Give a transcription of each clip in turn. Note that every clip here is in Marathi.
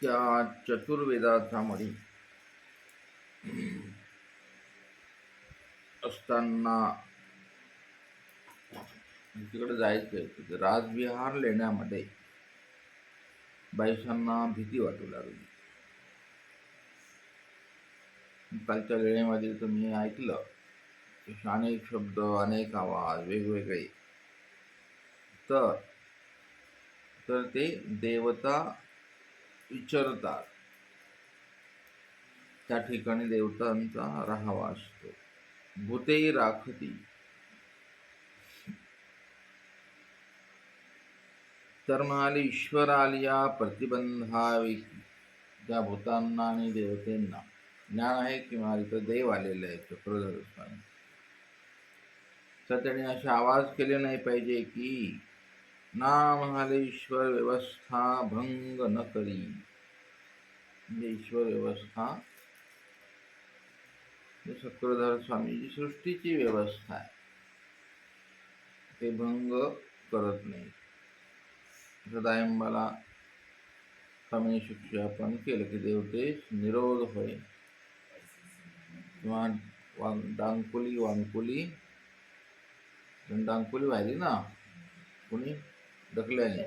त्या चतुर्वेदाचा मणी असताना तिकडे जायचंय. तिथे राजविहार लेण्यामध्ये बाईसांना भीती वाटू लागली. कालच्या वेळेमध्ये तुम्ही ऐकलं की अनेक शब्द, अनेक आवाज वेगवेगळे. तर ते देवता विचारतात. त्या ठिकाणी देवतांचा राहावा असतो. भूते राखती. तर म्हणाले ईश्वर आलिया प्रतिबंधावी. त्या भूतांना आणि देवतेंना ज्ञान आहे की तर देव आलेले आहे चक्रधर स्वामी. तर त्याने असे आवाज केले नाही पाहिजे की ना म्हणाले ईश्वर व्यवस्था भंग न करी. म्हणजे ईश्वर व्यवस्था चक्रधर स्वामीची सृष्टीची व्यवस्था आहे, ते भंग करत नाही. सदायंबाला स्वामी शिक्षापन केलं की देवते निरोध होय किंवा डांकुली वांकुली वाहिली ना कोणी ढकल्याने.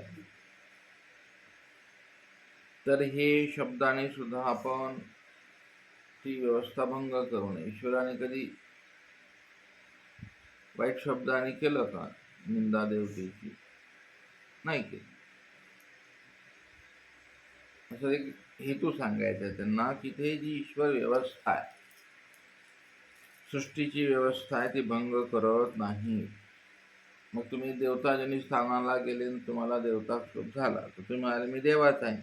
तर हे शब्दाने सुद्धा आपण ती व्यवस्था भंग करू नये. ईश्वराने कधी वाईट शब्दाने केलं का निंदा देवतेची? नाही केली. असं एक हेतू सांगायचा त्यांना की ते जी ईश्वर व्यवस्था आहे, सृष्टीची व्यवस्था आहे, ती भंग करत नाही. मग तुम्ही देवताजनी स्थानाला गेले आणि तुम्हाला देवता शोध झाला तर तुम्ही म्हणाले मी देवाच आहे.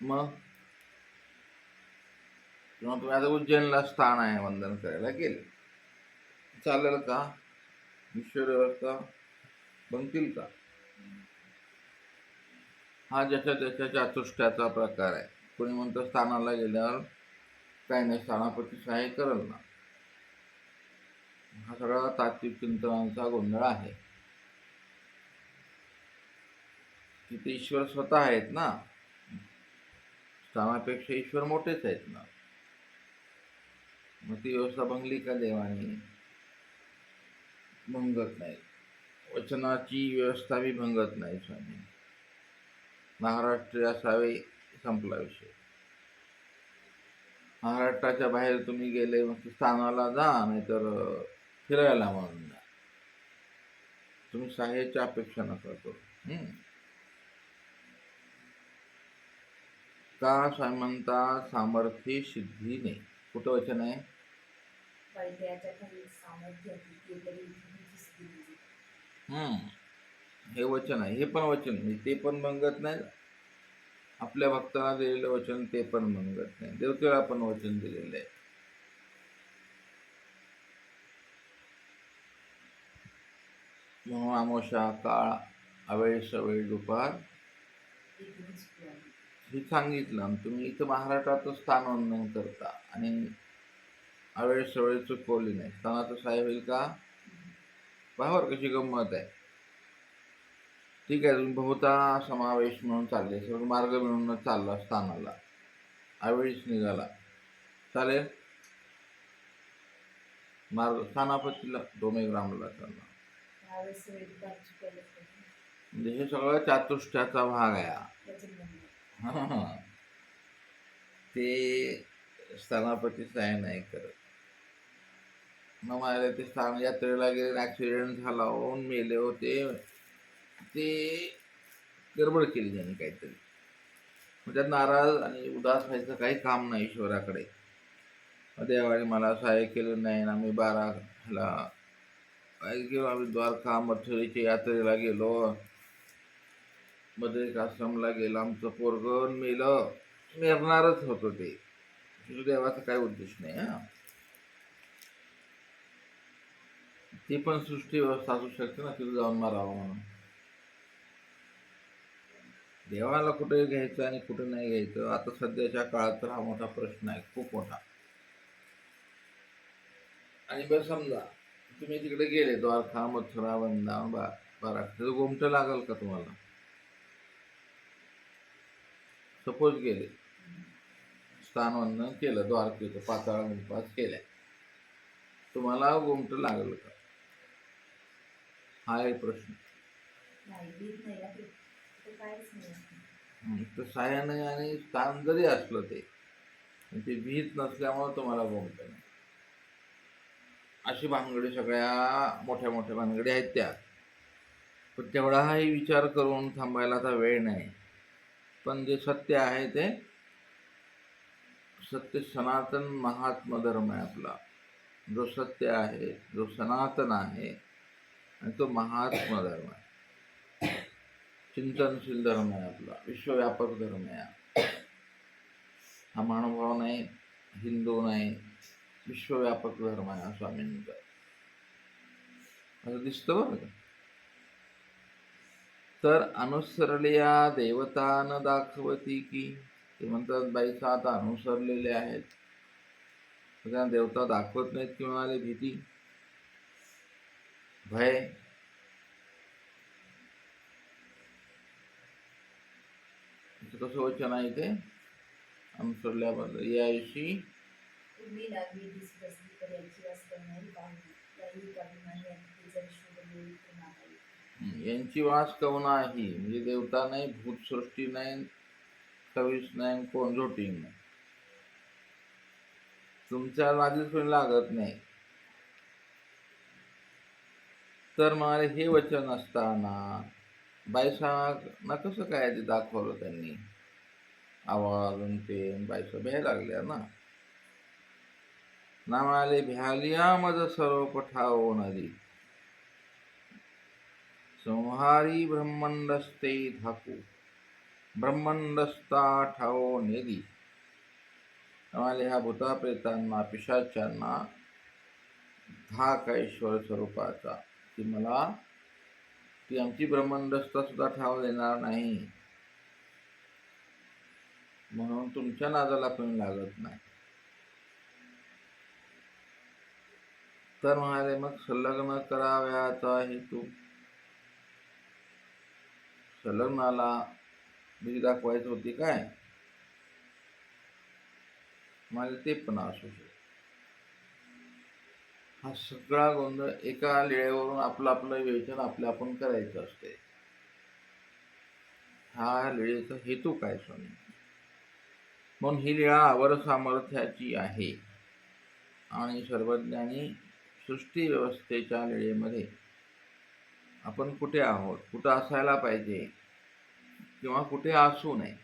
मग किंवा तुम्ही आता उज्जैनला स्थान आहे वंदन करायला गेले, चालेल का? ईश्वर व्यवस्था बनतील का? हा ज्याच्या त्याच्या चातुष्ट्याचा प्रकार आहे. कोणी म्हणतं स्थानाला गेल्यावर काही नाही, स्थानापती सहाय्य करल ना. हा सगळा तात्विक चिंतनांचा गोंधळ आहे. तिथे ईश्वर स्वतः आहेत ना, स्थानापेक्षा ईश्वर मोठेच आहेत ना. मग ती व्यवस्था भंगली का देवाने? भंगत नाही. वचनाची व्यवस्था बी भंगत नाही. स्वामी महाराष्ट्र असावे, संपला विषय. महाराष्ट्राच्या बाहेर तुम्ही गेले मग स्थानाला जा, नाही तर फिरायला म्हणून जा. तुम्ही सहाय्याची अपेक्षा नका करू. का सामंता सामर्थ्य सिद्धीने. कुठं वचन आहे? हे वचन आहे. हे पण वचन ते पण भंगत नाही. आपल्या भक्तांना दिलेलं वचन ते पण भंगत नाही. देवतेला पण वचन दिलेलं आहे. म्हणून आमोशा काळ अवेळ सवेळ दुपार हे सांगितलं. तुम्ही इथं महाराष्ट्रातच स्थान वंदन करता आणि अवेळ सवेळ चुकवली नाही. स्थानाचं सहाय्य होईल का? पाहावर कशी गंमत आहे. ठीक आहे, तुम्ही बहुता समावेश म्हणून चालले, सगळं मार्ग मिळूनच चालला स्थानाला, अवेळीच निघाला, चालेल. मार्ग स्थानापतीला डोमेग्रामला चालला म्हणजे हे सगळं चातुष्ट्याचा भाग आहे. ते स्थानापती सहाय्य नाही करत. मग मला ते स्थान यात्रेला गेले, ॲक्सिडेंट झाला, होऊन मेले होते, ते गडबड केली त्यांनी काहीतरी. म्हणजे नाराज आणि उदास व्हायचं काही काम नाही ईश्वराकडे. देवाने मला सहाय्य केलं नाही ना, मी 12ला गेलो, आम्ही द्वारका मथुरेच्या यात्रेला गेलो, बद्रिक आश्रमला गेलो, आमचं पोरगं मेलं. मेरणारच होतं ते. देवाचा काही उद्देश नाही. ती पण सृष्टी व्यवस्था असू शकते ना, तिथं जाऊन मारावं म्हणून. देवाला कुठे घ्यायचं आणि कुठे नाही घ्यायचं, आता सध्याच्या काळात तर हा मोठा प्रश्न आहे, खूप मोठा. आणि बरं समजा तुम्ही तिकडे गेले, द्वारका मथुरा वृंदावन बारा, गोमटं लागल का तुम्हाला? सपोज गेले, स्थानवंदन केलं, द्वारकेचं पाताळ उपास केल्या, तुम्हाला गोमट लागलं का? हा एक प्रश्न. तर साह्याने आणि स्थान जरी असलं ते भीत नसल्यामुळे तुम्हाला गोमट नाही. अशी भानगडी सगळ्या मोठ्या मोठ्या भानगडी आहेत त्या. पण तेवढाही विचार करून थांबायला आता वेळ नाही. पण जे सत्य आहे ते सत्य सनातन महात्मा धर्म आहे आपला. जो सत्य आहे, जो सनातन आहे, आणि तो महात्मा धर्म आहे. चिंतनशील धर्म आहे आपला, विश्वव्यापक धर्म आहे. हा महानुभाव नाही, हिंदू नाही, विश्वव्यापक धर्म आहे हा स्वामींचा. असं दिसतं बरं का. तर अनुसरल्या देवता न दाखवती की, ते म्हणतात बाई सात अनुसरलेले आहेत, सगळ्या देवता दाखवत नाहीत की म्हणाले भीती, भय. कसं वचन आहे ते अनुसरल्याबद्दल? याशी यांची वास कवना आहे, म्हणजे देवता नाही, भूतसृष्टी नाही, खवीस नाही, कोण झोटी नाही, तुमच्या नादीच कोणी लागत नाही. तर म्हणाले हे वचन असताना बायसांना कसं काय ते दाखवलं त्यांनी? आवाज ते बायसा भ्यायला लागल्या ना. म्हणाले भ्यालिया मज सर्व पठाओ नदी, संहारी ब्रह्मंडस्ते धाकू, ब्रह्मंडस्ता ठाओ नेदी. म्हणाले ह्या भूताप्रेतांना, पिशाच्यांना धाक ईश्वर स्वरूपाचा, की मला ती आमची ब्रह्मंडस्ता सुद्धा ठाव देणार नाही, म्हणून तुमच्या नादाला कोणी लागत नाही. तर म्हणाले मग संलग्न कराव्याचा हेतू, संलग्नाला भीती दाखवायची होती काय? म्हणाले ते पण असू शकते. हा सगळा गोंधळ एका लिळेवरून आपलं आपलं विवेचन आपलं आपण करायचं असते. हा लिळेचा हेतू काय स्वामी? म्हणून ही लीळा आवर सामर्थ्याची आहे आणि सर्वज्ञानी सृष्टी व्यवस्थेच्या लीळेमध्ये आपण कुठे आहोत, कुठं असायला पाहिजे किंवा कुठे असू नये,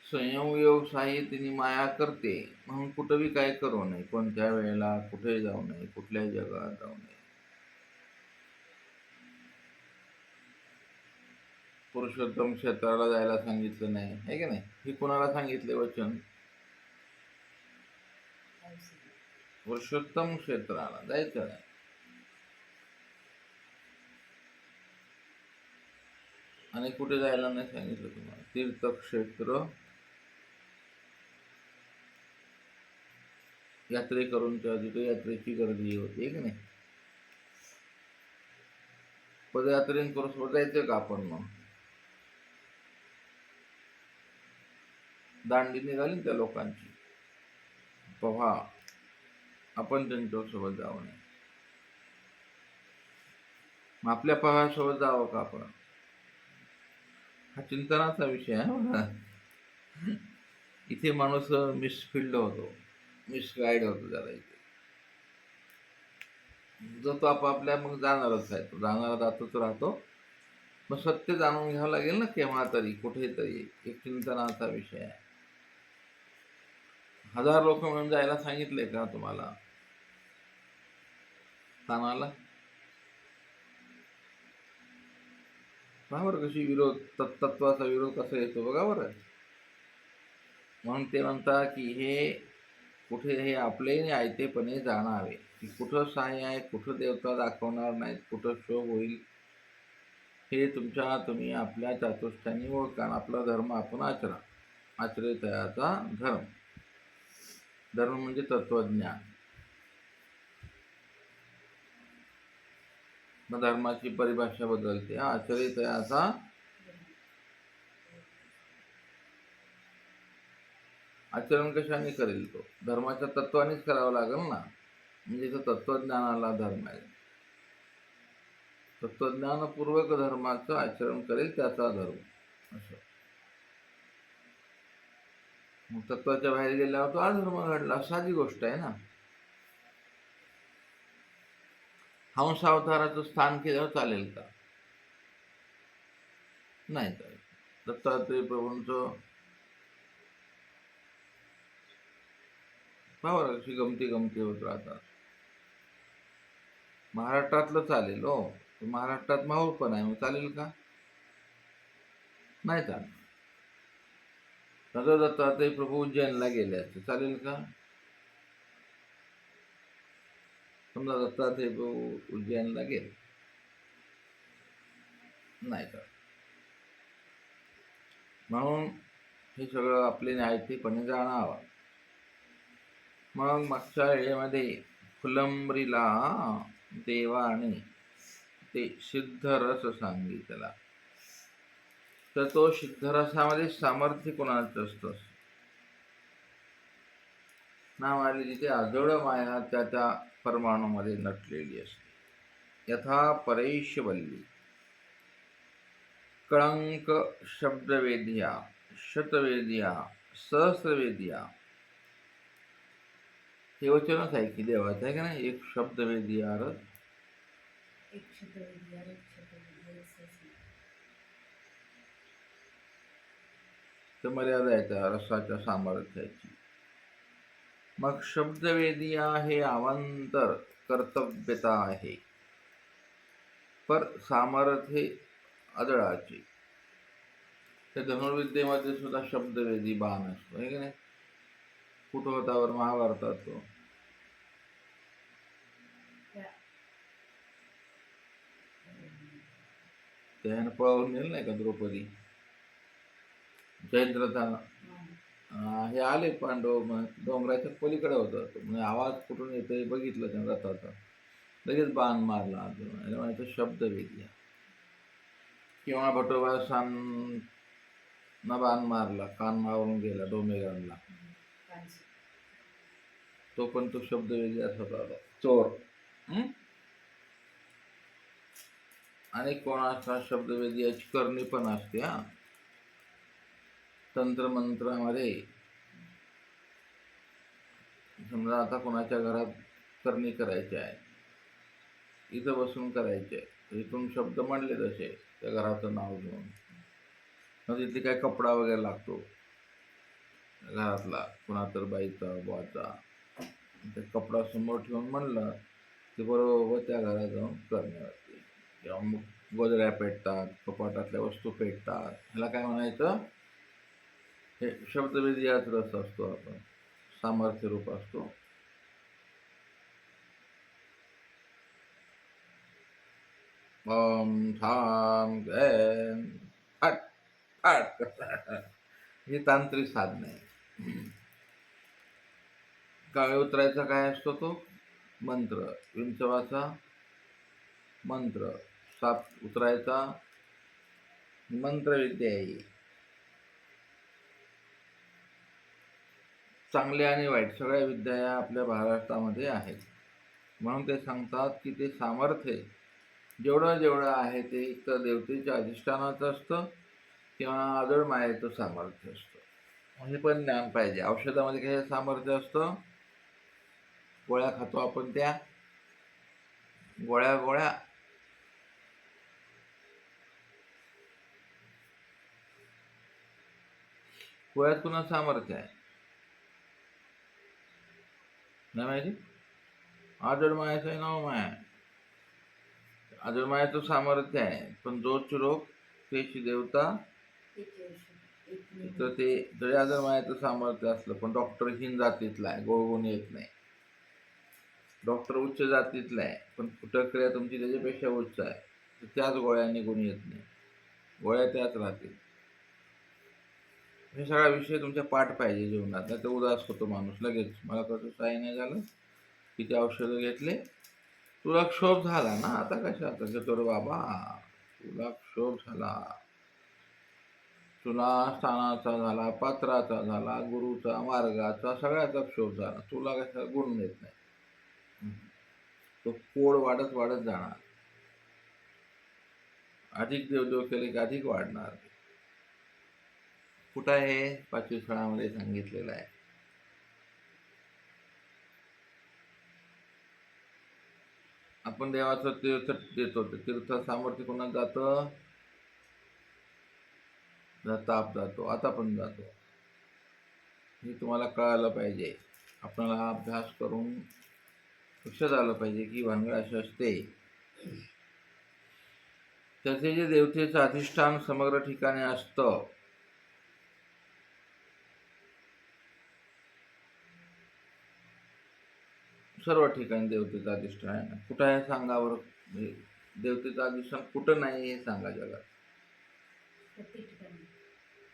संयोग साहित्याने माया करते म्हणून कुठंही काय करू नये, कोणत्या वेळेला कुठे जाऊ नये, कुठल्याही जगात जाऊ नये. पुरुषोत्तम क्षेत्राला जायला सांगितलं नाही, आहे की नाही? हे कोणाला सांगितले वचन? पुरुषोत्तम क्षेत्राला जायचं नाही. आणि कुठे जायला नाही सांगितलं तुम्हाला? तीर्थक्षेत्र यात्रेकरूंच्या तिथे यात्रेची गर्दी होती, की नाही? पदयात्रेन करून जायचं का आपण? मग दांडी निघाली त्या लोकांची, पहा आपण त्यांच्यासोबत जाऊ नये. मग आपल्या पहासोबत जावं का आपण? हा चिंतनाचा विषय आहे. इथे माणूस मिसफिल्ड होतो, मिसगाईड होतो त्याला. इथे जो तो आपापल्या मग जाणारच आहे, तो जाणारा जातोच राहतो. मग सत्य जाणून घ्यावं लागेल ना केव्हा तरी, कुठेतरी. एक चिंतनाचा विषय आहे. 1000 लोक म्हणून जायला सांगितले का तुम्हाला स्थानाला? पहा बरं कशी विरोध, तत्वाचा विरोध कसा येतो बघा बरं. म्हणून ते म्हणतात की हे कुठे हे आपले आयतेपणे जाणावे, की कुठं सहाय्य आहे, कुठं देवता दाखवणार नाहीत, कुठं शोभ होईल, हे तुम्ही आपल्या चातुष्टाने ओळखा. आपला धर्म आपण आचरा. आचरितयाचा धर्म. धर्म म्हणजे तत्वज्ञान. मग धर्माची परिभाषा बदलते. आचरितयाचा आचरण कशाने करेल? तो धर्माच्या तत्वानेच करावं लागेल ना. म्हणजे तो तत्वज्ञानाला धर्म आहे. तत्वज्ञानपूर्वक धर्माचं आचरण करेल त्याचा धर्म असं. मग तत्वाच्या बाहेर गेल्यावर तो अधर्म घडला, साधी गोष्ट आहे ना. हंस अवताराचं स्थान केल्यावर चालेल का? नाही चालेल. दत्तात्रय प्रभूंचं पाहावं, अशी गमती होत राहतात. महाराष्ट्रातलं चालेल हो, महाराष्ट्रात माहूर पण आहे, मग चालेल का? नाही चालेल. दत्तात्रय प्रभू उज्जैनला गेले असते, चालेल का? समजा दत्तात्रय प्रभू उज्जैनला गेले, नाही चालेल. म्हणून हे सगळं आपले न्यायतेपणे जाणावं. मग मागच्या वेळेमध्ये फुलंबरीला देवाने ते सिद्धरस सांगितला. तर तो सिद्धरसामध्ये सामर्थ्य कोणाचं असतं? नाव आले तिथे आजोळ माया त्या परमाणूमध्ये नटलेली असते. यथा परेशवल्ली कळंक शब्दवेद्या शतवेद्या सहस्रवेद्या, हे वचनच आहे की देवाचं, आहे का नाही? एक शब्दवेद्या तर मर्यादा आहे त्या रसाच्या सामर्थ्याची. मग शब्दवेदिया हे अवांतर कर्तव्यता आहे, पर सामर्थ्य आदळाचे. त्या धनुर्विद्येमध्ये सुद्धा शब्दवेदी बाण असतो, आहे की नाही? कुटवतावर महाभारतात तो त्यानं पळवून नेलं नाही का द्रौपदी? जयद्रथानं हे आले पांडव, मग डोंगराच्या पलीकडे होतं, म्हणजे आवाज कुठून येतोय बघितलं त्या रथाचा, लगेच बाण मारला अर्जुन. शब्द वेगळा. किंवा भटोबासान बाण मारला, कान मारून गेला डोमेगावला, तो पण तो शब्द वेगळाच होता, चोर. आणि कोणाचा शब्दवेदी याची करणी पण असते. तंत्रमंत्रामध्ये समजा आता कोणाच्या घरात करणी करायची आहे, इथं बसून करायचे आहे, इथून शब्द म्हणले तसे त्या घराचं नाव घेऊन, मग तिथे काय कपडा वगैरे लागतो घरातला, कुणा तर बाईचा बुवाचा, ते कपडा समोर ठेवून म्हणलं की बरोबर त्या घरात जाऊन करण्यावरती. किंवा मग गोदड्या पेटतात, कपाटातल्या वस्तू पेटतात, ह्याला काय म्हणायचं? हे शब्दवेदी याच रस असतो, आपण सामर्थ्य रूप असतो. ओम ठाम गैन फट फट ही तांत्रिक साधन आहे. काळे उतरायचा काय असतो? तो मंत्र. विंचवाचा मंत्र. साप उतरायचा मंत्रविद्या आहे. चांगल्या आणि वाईट सगळ्या विद्या या आपल्या महाराष्ट्रामध्ये आहेत. म्हणून ते सांगतात की ते सामर्थ्य जेवढं आहे ते एक तर देवतेच्या अधिष्ठानाचं असतं किंवा आदळ मायेचं सामर्थ्य असतं. हे पण ज्ञान पाहिजे. औषधामध्ये काही सामर्थ्य असतं, गोळ्या खातो आपण, त्या गोळ्या गोळ्यात पुन्हा सामर्थ्य आहे, नाही माहिती? आजड मायाचं आहे, नाव माया, आजड मायाचं सामर्थ्य आहे. पण जोच रोग त्याची देवता, तर ते जरी आजड मायाचं सामर्थ्य असलं पण डॉक्टरहीन जातीतला आहे, गोळगुण येत नाही. डॉक्टर उच्च जातीतला आहे पण फुटक्रिया तुमची त्याच्यापेक्षा उच्च आहे, तर त्याच गोळ्याने गुण येत नाही, गोळ्या त्याच राहतील. हे सगळा विषय तुमच्या पाठ पाहिजे जीवनात, नाही तर उदास होतो माणूस लगेच. मला कसं काय नाही झालं, किती औषधं घेतले, तुला क्षोभ झाला ना, आता कशात घेतो रे बाबा, तुला क्षोभ झाला. तुला स्थानाचा झाला, पात्राचा झाला, गुरुचा, मार्गाचा, सगळ्याचा क्षोभ झाला. तुला कसा गुण देत नाही. तो कोड वाढत वाढत जाणार. अधिक देवदेव केले की अधिक वाढणार. कुठं आहे? 5वी स्थळामध्ये सांगितलेलं आहे. आपण देवाचं तीर्थ देतो. तीर्थ सामर्थ्य कोणात जातं? ताप जातो, आता पण जातो. हे तुम्हाला कळालं पाहिजे. आपल्याला अभ्यास करून लक्षात आलं पाहिजे की भानगड अशी असते. त्याचे जे देवतेचं अधिष्ठान समग्र ठिकाणी असतं, सर्व ठिकाणी देवतेचं अधिष्ठान आहे. कुठं आहे सांगा बरं? देवतेचं अधिष्ठान कुठं नाही हे सांगा जगात.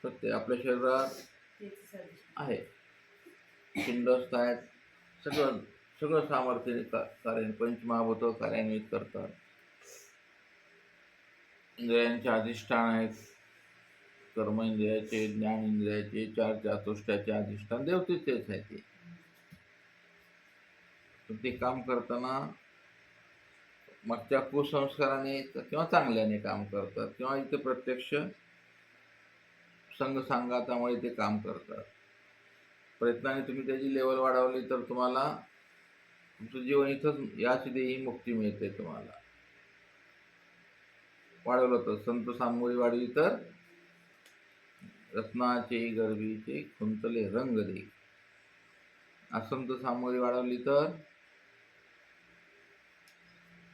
सत्य आपल्या शरीरात आहे. पिंडस्थ आहेत. सगळं सगळं सामर्थ्य कार्य पंचमहाभूत कार्यान्वित करतात. इंद्रियांचे अधिष्ठान आहेत. कर्म इंद्रियाचे, ज्ञान इंद्रियाचे, चार चातुष्ट्याचे अधिष्ठान देवतेचेच आहे. ते काम करताना मागच्या कुसंस्काराने किंवा चांगल्याने काम करतात, किंवा इथे प्रत्यक्ष संघ सांगातामुळे ते काम करतात. प्रयत्नाने तुम्ही त्याची लेवल वाढवली तर तुम्हाला तुमचं जीवन इथंच याच देही मुक्ती मिळते. तुम्हाला वाढवलं तर संत सामोरी वाढली तर रत्नाचे गर्भीचे खुंतले रंग दे. असंत सामोरी वाढवली तर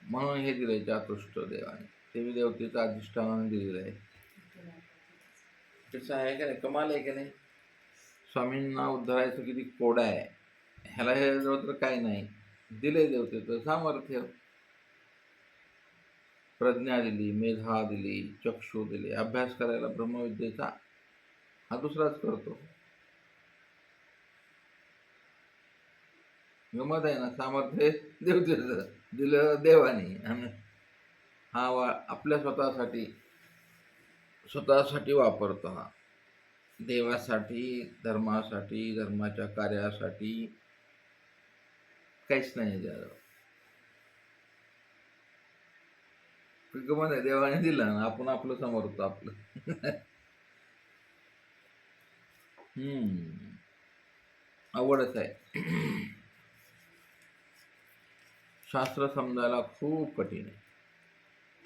म्हणून हे दिलंय चातुष्ट देवाने. देवी देवतेचं अधिष्ठानाने दिलेलं आहे. कसं आहे का नाही? कमाल आहे का नाही? स्वामींना उद्धारायचं किती कोडा आहे. ह्याला हे जवळ तर काही नाही. दिले देवतेचं सामर्थ्य. प्रज्ञा दिली, मेधा दिली, चक्षु दिले. अभ्यास करायला ब्रह्मविद्येचा हा दुसराच करतो. गमत आहे ना? सामर्थ्य देवतेचं दिलं देवाने, आणि हा आपल्या स्वतःसाठी वापरतो. हा देवासाठी, धर्मासाठी, धर्माच्या कार्यासाठी काहीच नाही द्यावं. गमत आहे. देवाने दिलं ना, आपण आपलं समोरतो आपलं. आवडच आहे. शास्त्र समजायला खूप कठीण आहे.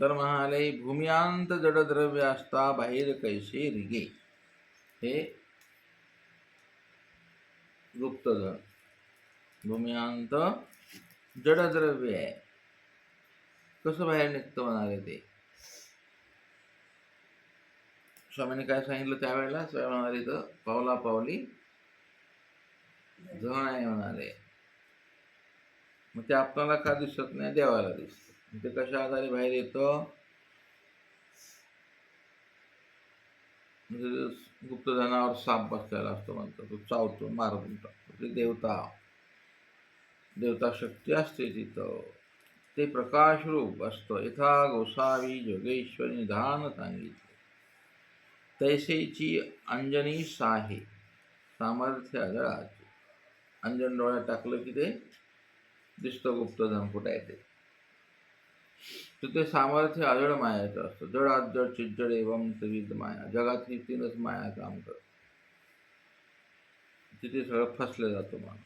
तर म्हणाले, भूमियांत जडद्रव्य असता बाहेर कैसे रिगे. हे गुप्तधन. भूमियांत जडद्रव्य आहे, कसं बाहेर निघतं म्हणाले ते. स्वामीने काय सांगितलं त्यावेळेला? स्वयं म्हणाले तर पावला पावली जण आहे म्हणाले. मग ते आपल्याला का दिसत नाही? देवाला दिसतं. ते कशा आधारे बाहेर येतं? म्हणजे गुप्तधनावर साप बसलेला असतो म्हणतो, तो चावतो, मारून टाकतो. ते देवता शक्ती असते तिथं. ते प्रकाश रूप असतं. यथा गोसावी जोगेश्वरी निधान सांगितले, तैसेची अंजनी साहे सामर्थ्य आदळाचे. अंजन डोळ्यात टाकलं की ते दिसतं गुप्तधन कुठं आहे ते. ते सामर्थ्य आजड मायाचं असतं. जड आजड चिज्जड एवं त्रिविध माया. जगात ही 3च माया काम करत. तिथे सगळं फसलं जातं माणूस.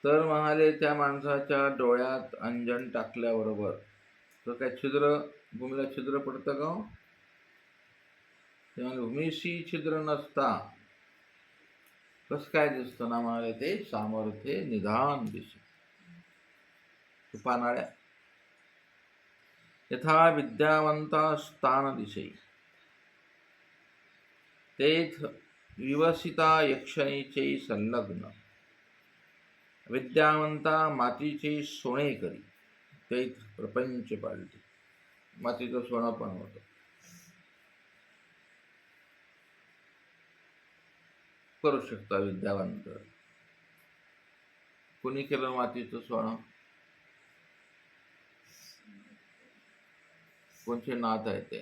तर म्हणाले, त्या माणसाच्या डोळ्यात अंजन टाकल्याबरोबर तर काय छिद्र, भूमीला छिद्र पडतं का? तेव्हा भूमीशी छिद्र नसता कसं काय दिसतं ना? म्हणाले ते सामर्थ्य निधान दिसत. पानाळ्या यथा विद्यावंता स्थान दिशे, तेथ विवसिता यक्षणीचे संलग्न. विद्यावंता मातीचे सोने करी, तेथ प्रपंच पालटी. मातीचं सोनं पण होतं. करू शकता विद्यावंत. कोणी केलं मातीचं सोनं? कोणचे नाथ आहे ते?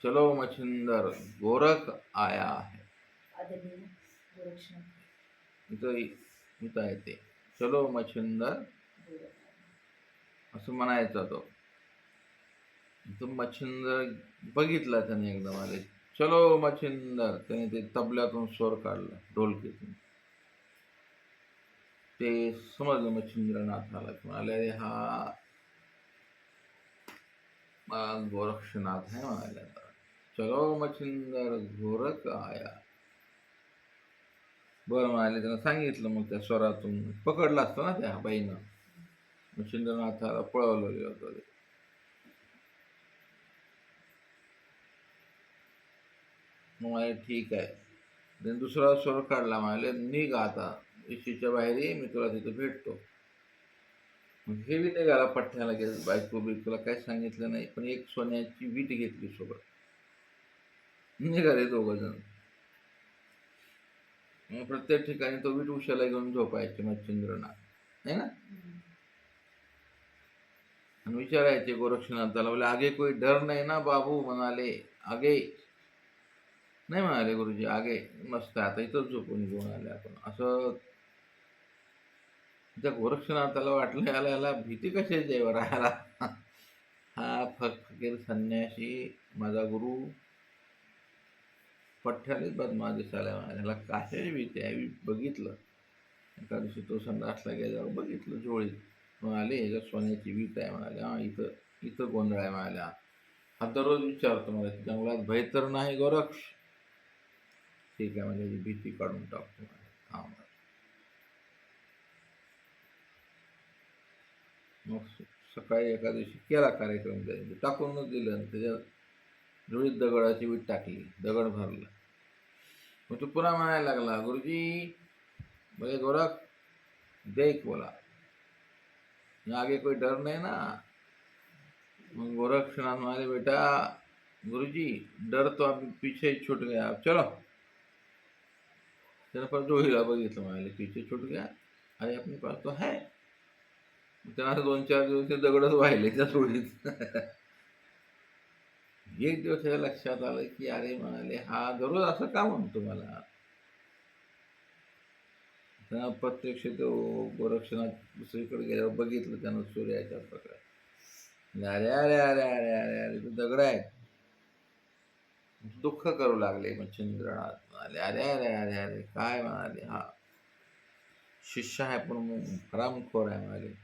चलो मच्छिंदर गोरख आया है. इथं इथं आहे ते. चलो मच्छिंदर असं म्हणायचा तो. तो मच्छिंदर बघितला त्याने एकदम आले. चलो मच्छिंदर, त्याने ते तबल्यातून स्वर काढला, ढोलकीतून. ते समजलं मच्छिंद्रनाथाला. म्हणाले अरे हा गोरक्षनाथ आहे म्हणाले. आता चलो मच्छिंदर गोरख आया. बरं म्हणाले, त्यानं सांगितलं. मग त्या स्वरातून पकडलं असतं ना त्या बाईनं. मच्छिंद्रनाथाला पळवलं गेलं होतं. मग म्हणाले ठीक आहे. त्याने दुसरा स्वर काढला. म्हणाले निघ आता, इशीच्या बाहेर ये, मी तुला तिथं भेटतो. मग हे बी निघाला पठ्ठ्याला गेलं. बायको बियकोला काय सांगितलं नाही, पण एक सोन्याची वीट घेतली सोबत. निघाले दोघं जण. मग प्रत्येक ठिकाणी तो वीट उशाला घेऊन झोपायचे मच्छिंद्रनाथ, नाही ना. आणि विचारायचे गोरक्षनाथाला, बोले आगे कोई डर नाही ना बाबू. म्हणाले आगे नाही. म्हणाले गुरुजी आगे मस्त आता इथंच झोपून घेऊन आले आपण. असं त्या गोरक्षनाथाला वाटलं याला भीती कशाची आहे राहायला. हा फकीर संन्यासी माझा गुरु पठ्ठ्यालाच बदमाश दिसायला. ह्याला कशाची भीती आहे. बघितलं एका दिवशी तो संडासला गेल्यावर बघितलं झोळीत. म्हणाले ह्याच्यात सोन्याची वीट आहे. म्हणाले हा इथं इथं गोंधळ आहे. म्हणाले हा दररोज विचारतो मला, जंगलात भय तर नाही गोरक्ष. ठीक आहे म्हणजे भीती काढून टाकतो. हा मग सकाळी एका दिवशी केला कार्यक्रम. त्याने टाकूनच दिलं आणि त्याच्यात जुळीत दगडाची वीट टाकली, दगड भरला. मग तो पुन्हा म्हणायला लागला गुरुजी बोले गोरख देख बोला आगे कोई डर नहीं ना. मग गोरक्षनाथ म्हणाले बेटा गुरुजी डर तो अभी पीछे ही छूट गया, अब चलो. त्यानं पण जोडीला बघितलं. म्हणाले पीछे छूट गया, अरे अपने पास तो है. त्यांना 2-4 दिवस ते दगडच वाहिले त्या जोडीत. एक दिवस त्याच्या लक्षात आलं की अरे म्हणाले हा दररोज असं का म्हणतो मला. त्यांना प्रत्यक्ष तो गोरक्षनाथ दुसरीकडे गेल्यावर बघितलं त्यानं सूर्याच्या प्रकारे. अरे अरे अरे अरे अरे अरे तो दगड आहे. दुःख करू लागले. मच्छिंद्रनाथ म्हणाले अरे अरे अरे अरे काय. म्हणाले हा शिष्य आहे पण हरामखोर आहे. म्हणाले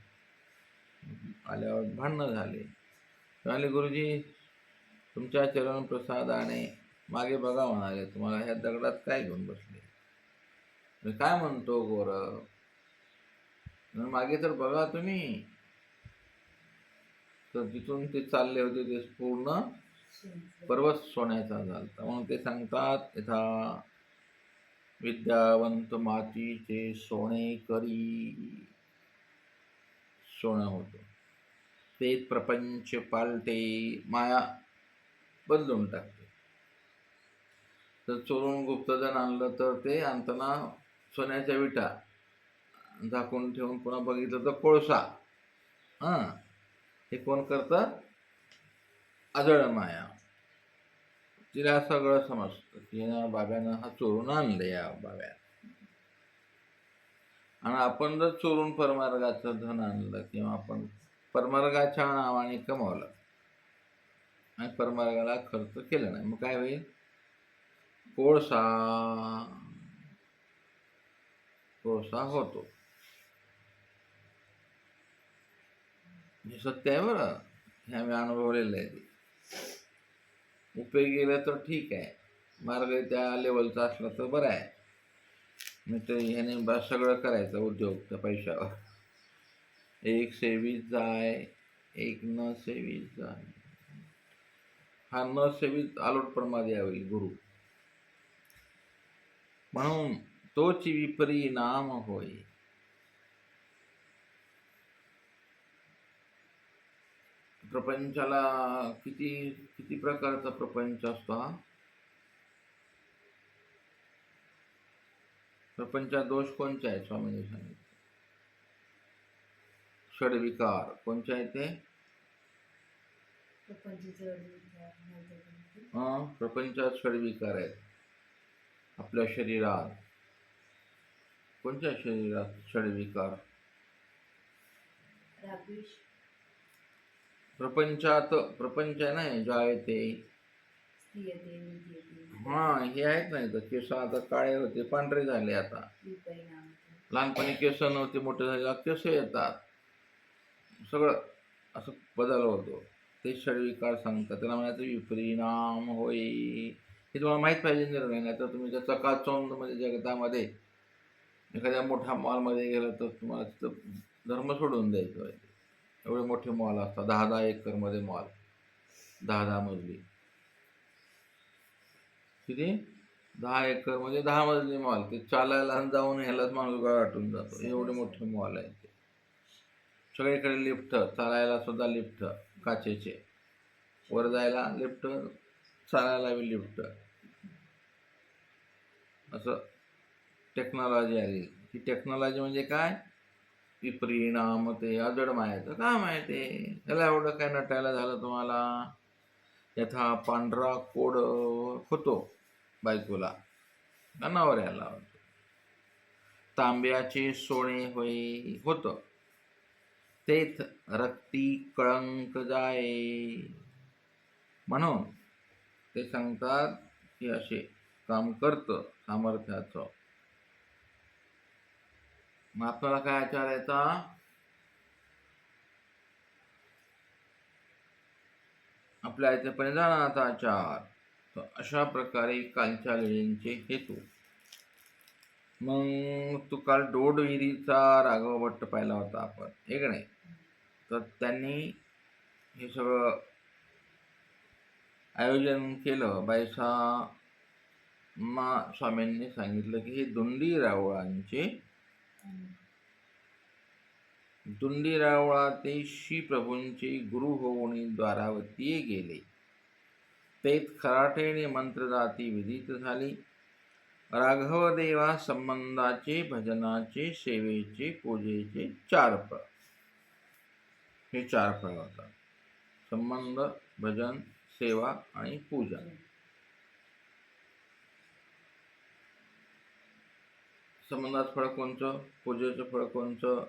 आल्यावर भांडणं झाले. म्हणाले गुरुजी तुमच्या चरण प्रसादाने मागे बघा. म्हणाले तुम्हाला ह्या दगडात काय घेऊन बसले. मी काय म्हणतो गोरख, मागे तर बघा तुम्ही. तर तिथून ते चालले होते ते पूर्ण पर्वत सोन्याचा झालता. म्हणून ते सांगतात यथा विद्यावंत मातीचे सोने करी. सोनं होतं ते प्रपंच पालटे, माया बदलून टाकते. तर चोरून गुप्तधन आणलं तर ते आणताना सोन्याच्या विटा झाकून ठेवून पुन्हा बघितलं तर कोळसा. हां हे कोण करतं. आजळ माया. तिला सगळं समजतं की बाब्यानं हा चोरून आणलं या बाब्या. आणि आपण जर चोरून परमार्गाचं धन आणलं किंवा आपण परमार्गाच्या नावाने कमावलं आणि परमार्गाला खर्च केला नाही, मग काय होईल. कोळसा कोळसा होतो. हे सत्य आहे बरं. हे आम्ही अनुभवलेलं आहे. उपयोगी गेलं तर ठीक आहे, मार्ग त्या लेवलचा असला तर बरं आहे. नाही तर ह्याने सगळं करायचं उद्योग त्या पैशावर. एक सेवीत जाय एक न सेवीत जाय. हा न सेवीत आलोट प्रमाद यावी गुरु. म्हणून तोची विपरिणाम होय. प्रपंचाला किती किती प्रकारचा प्रपंच असतो. हा प्रपंचात दोष कोणचे आहेत स्वामींनी सांगितले. षडविकार कोणचे आहेत ते. प्रपंचात षडविकार आहेत आपल्या शरीरात. कोणत्या शरीरात षडविकार? प्रपंचात, प्रपंच नाही जायते. हा, हे आहेत नाही तर केस आता काळे होते पांढरे झाले. आता लहानपणी केस नव्हते, मोठे झाले केस येतात. सगळं असं बदल होतो. ते षडविकार सांगतात. त्याला म्हणायचं विपरिणाम होय. हे तुम्हाला माहीत पाहिजे निर्णय. नाही तर तुम्ही त्या चकाचौंध म्हणजे जगतामध्ये एखाद्या मोठ्या मॉलमध्ये गेलं तर तुम्हाला तिथं धर्म सोडून द्यायचं आहे. एवढे मोठे मॉल असतात, 10-10 एकरमध्ये मॉल, 10-10 मजली. किती? 10 एकरमध्ये 10 मजली मॉल. ते चालायला जाऊन ह्यालाच माणूस गाठून जातो, एवढे मोठे मॉल आहेत ते. सगळीकडे लिफ्ट, चालायला सुद्धा लिफ्ट काचेचे, वर जायला लिफ्ट, चालायला बी लिफ्ट. असं टेक्नॉलॉजी आली. ही टेक्नॉलॉजी म्हणजे काय? विपरिणाम. ते अजड मायाचं काम आहे ते. त्याला एवढं काय नटायला झालं तुम्हाला? यथा पांढरा कोड होतो बायकोला, नवऱ्याला होतो. तांब्याचे सोने होई होतं, तेथ रक्ती कळंक जाय. म्हणून ते सांगतात की असे काम करतं सामर्थ्याचं. मग आपल्याला काय विचारायचा? आपल्या इथेपर्यंत जाण्याचा आचार. तर अशा प्रकारे कालच्या लीळेंचे हेतू. मग तू काल डोडविरीचा राघव भट्ट पाहिला होता आपण, एक नाही तर त्यांनी हे सगळं आयोजन केलं. बायसा स्वामींनी सांगितलं की हे दुंडी रावळा ते श्री प्रभूंचे गुरु होऊन द्वारावती गेले. तेथ खराटेने मंत्रदाती विदित झाली. राघवदेवा संबंधाचे, भजनाचे, सेवेचे, पूजेचे 4 फळ. हे 4 फळ होतात: संबंध, भजन, सेवा आणि पूजा. संबंधाचं फळ कोणचं? पूजेचं फळ कोणचं?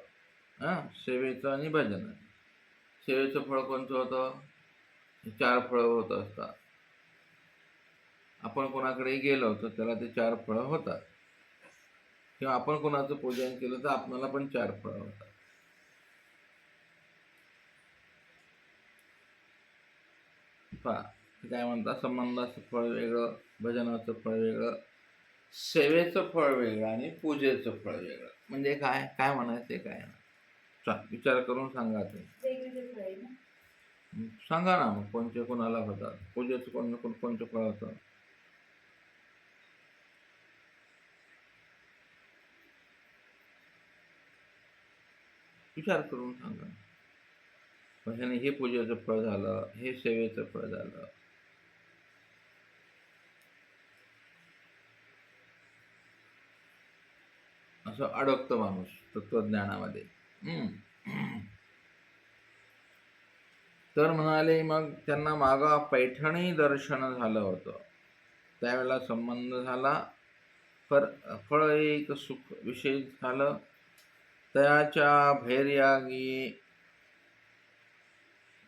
सेवेचं आणि भजन. सेवेचं फळ कोणतं होतं? 4 फळं होत असतात. आपण कोणाकडे गेलो तर त्याला ते 4 फळं होतात. किंवा आपण कोणाचं पूजन केलं तर आपल्याला पण 4 फळं होतात. काय म्हणतात? संबंधाचं फळ वेगळं, भजनाचं फळ वेगळं, सेवेचं फळ वेगळं आणि पूजेचं फळ वेगळं. म्हणजे काय काय म्हणायचं काय ना? विचार करून सांगा. ते सांगा ना मग कोणते कोणाला होतात. पूजेचं कोणतं फळ होतं? विचार करून सांगा. म्हणजे हे पूजेचं फळ झालं, हे सेवेचं फळ झालं. असं अडकतं माणूस तत्वज्ञानामध्ये. तर म्हणाले मग त्यांना मागा पैठणी दर्शन झालं होतं. त्यावेळेला संबंध झाला. फळ एक सुख विशेष झालं. त्याच्या भैर्यागी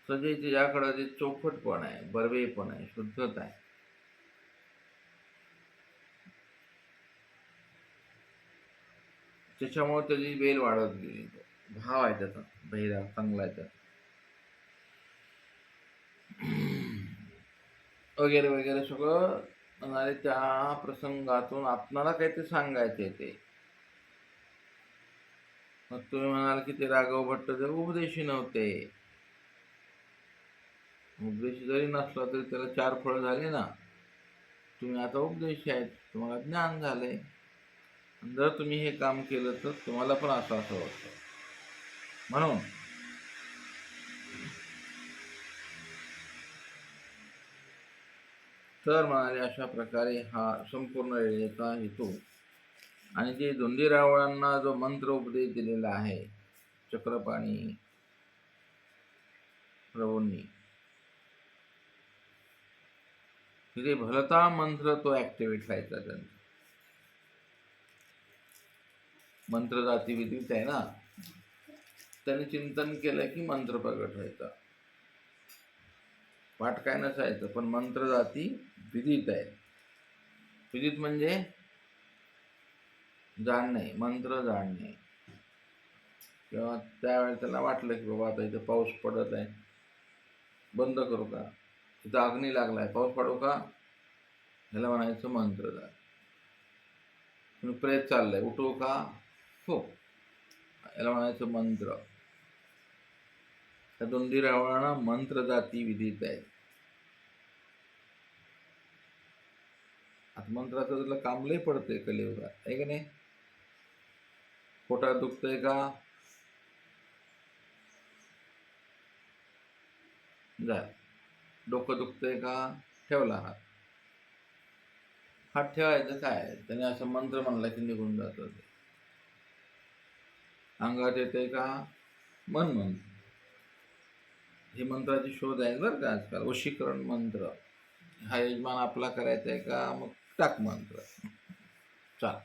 सजे तिच्याकडं जे चोखटपण आहे, बरवेपण आहे, शुद्धता आहे. त्याच्यामुळे त्याची वेल वाढत गेली. भाव आहे त्याचा, भैरा चांगला आहे त्याचा, वगैरे वगैरे सगळं म्हणाले. त्या प्रसंगातून आपणाला काहीतरी सांगायचे ते. मग तुम्ही म्हणाल की ते राघव भट्ट ते उपदेशी नव्हते. उपदेशी जरी नसला तरी त्याला 4 फळं झाली ना. तुम्ही आता उपदेशी आहेत, तुम्हाला ज्ञान झाले. जर तुम्ही हे काम केलं तर तुम्हाला पण असं होतं. म्हणून तर म्हणाले अशा प्रकारे हा संपूर्ण वेळेचा हेतू. आणि जे धुंडीरावळांना जो मंत्र उपदेश दिलेला आहे चक्रपाणी प्रभूंनी, तिथे भलता मंत्र तो ॲक्टिवेट व्हायचा त्यांचा. मंत्र जाती विदित आहे ना, त्यांनी चिंतन केलं की मंत्र प्रगट व्हायचा. पाठ काय नसायचं, पण मंत्र जाती विदित आहे. विदित म्हणजे जाणणे, मंत्र जाणणे. किंवा त्यावेळेला त्याला वाटलं की बाबा आता इथं पाऊस पडत आहे, बंद करू का, इथं अग्नी लागलाय, पाऊस पडू का, ह्याला म्हणायचं मंत्र जाण. तुम्ही प्रेत चाललंय, उठवू का, हो, याला म्हणायचं मंत्र. त्या दोंडी रावणानं मंत्र जाती विदित आहे. आता मंत्राचं तुला काम लय पडतंय कलियुगात, आहे की नाही. पोटात दुखतंय का, जा. डोकं दुखतंय का, ठेवला हात. हात ठेवायचं काय, त्याने असं मंत्र म्हणला की निघून जातं ते. अंगात येतंय का, मन म्हणतं. हे मंत्राची शोध आहे बरं का आजकाल. वशीकरण मंत्र. हा यजमान आपला करायचा आहे का, मग टाक मंत्र, चाल.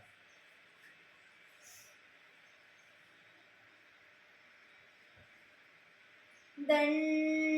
दंड